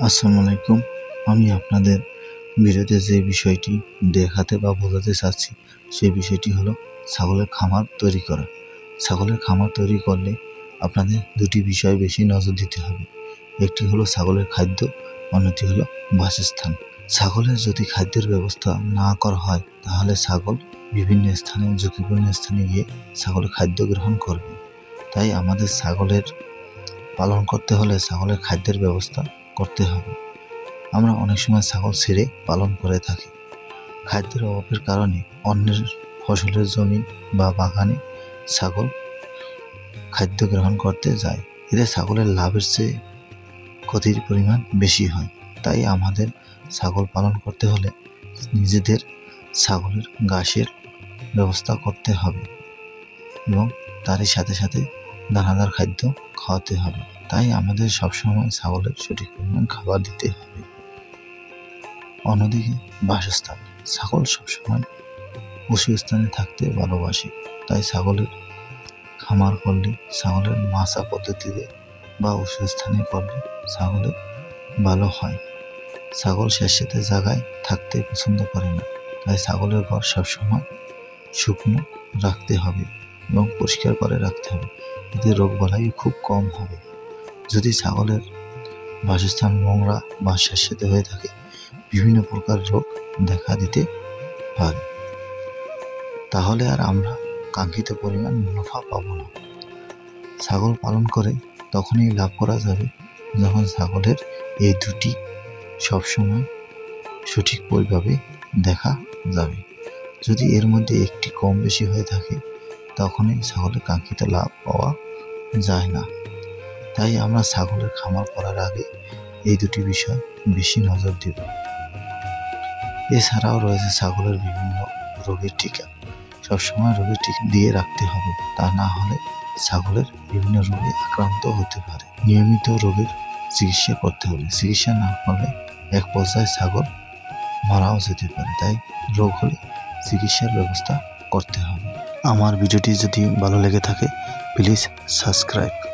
আসসালামু আলাইকুম। আমি আপনাদের ভিডিওতে যে বিষয়টি দেখাতে বা বোঝাতে চাচ্ছি সেই বিষয়টি হলো ছাগলের খামার তৈরি করা। ছাগলের খামার তৈরি করলে আপনাদের দুটি বিষয় বেশি নজর দিতে হবে। একটি হলো ছাগলের খাদ্য, অন্যটি হলো বাসস্থান। ছাগলের যদি খাদ্যের ব্যবস্থা না করা হয় তাহলে ছাগল বিভিন্ন স্থানে ঝুঁকিপূর্ণ স্থানে গিয়ে ছাগল খাদ্য গ্রহণ করবে। তাই আমাদের ছাগলের পালন করতে হলে ছাগলের খাদ্যের ব্যবস্থা করতে হবে। আমরা অনেক সময় ছাগল ছেড়ে পালন করে থাকি। খাদ্যের অভাবের কারণে অন্যের ফসলের জমি বা বাগানে ছাগল খাদ্য গ্রহণ করতে যায়। এতে ছাগলের লাভের চেয়ে ক্ষতির পরিমাণ বেশি হয়। তাই আমাদের ছাগল পালন করতে হলে নিজেদের ছাগলের ঘাসের ব্যবস্থা করতে হবে এবং তারই সাথে সাথে দানাদার খাদ্য খাওয়াতে হবে। তাই আমাদের সবসময় ছাগলের সঠিক পরিমাণ খাবার দিতে হবে। অন্যদিকে বাসস্থান, ছাগল সবসময় উঁচু স্থানে থাকতে ভালোবাসে। তাই ছাগলের খামার করলে ছাগলের মাচা পদ্ধতিতে বা উঁচু স্থানে করলে ছাগলের ভালো হয়। ছাগল স্যাঁতসেঁতে জায়গায় থাকতে পছন্দ করে না। তাই ছাগলের ঘর সবসময় শুকনো রাখতে হবে এবং পরিষ্কার করে রাখতে হবে। এতে রোগবালাই খুব কম হবে। যদি ছাগলের বাসস্থান নোংরা বা স্যাঁতসেঁতে হয়ে থাকে বিভিন্ন প্রকার রোগ দেখা দিতে পারে। তাহলে আর আমরা কাঙ্ক্ষিত পরিমাণ মুনাফা পাবো না। ছাগল পালন করে তখনই লাভ করা যাবে যখন ছাগলের এই দুটি সবসময় সঠিকভাবে দেখা যাবে। যদি এর মধ্যে একটি কম বেশি হয়ে থাকে তখনই ছাগলের কাঙ্ক্ষিত লাভ পাওয়া যায় না। তাই আমরা ছাগলের খামার করার আগে এই দুটি বিষয় বেশি নজর দেব। এছাড়াও রয়েছে ছাগলের বিভিন্ন রোগের টিকা। সবসময় রোগের টিকা দিয়ে রাখতে হবে, তা না হলে ছাগলের বিভিন্ন রোগে আক্রান্ত হতে পারে। নিয়মিত রোগের চিকিৎসা করতে হবে। চিকিৎসা না করলে এক পর্যায়ে ছাগল মারাও যেতে পারে। তাই রোগ হলে চিকিৎসার ব্যবস্থা করতে হবে। আমার ভিডিওটি যদি ভালো লেগে থাকে প্লিজ সাবস্ক্রাইব।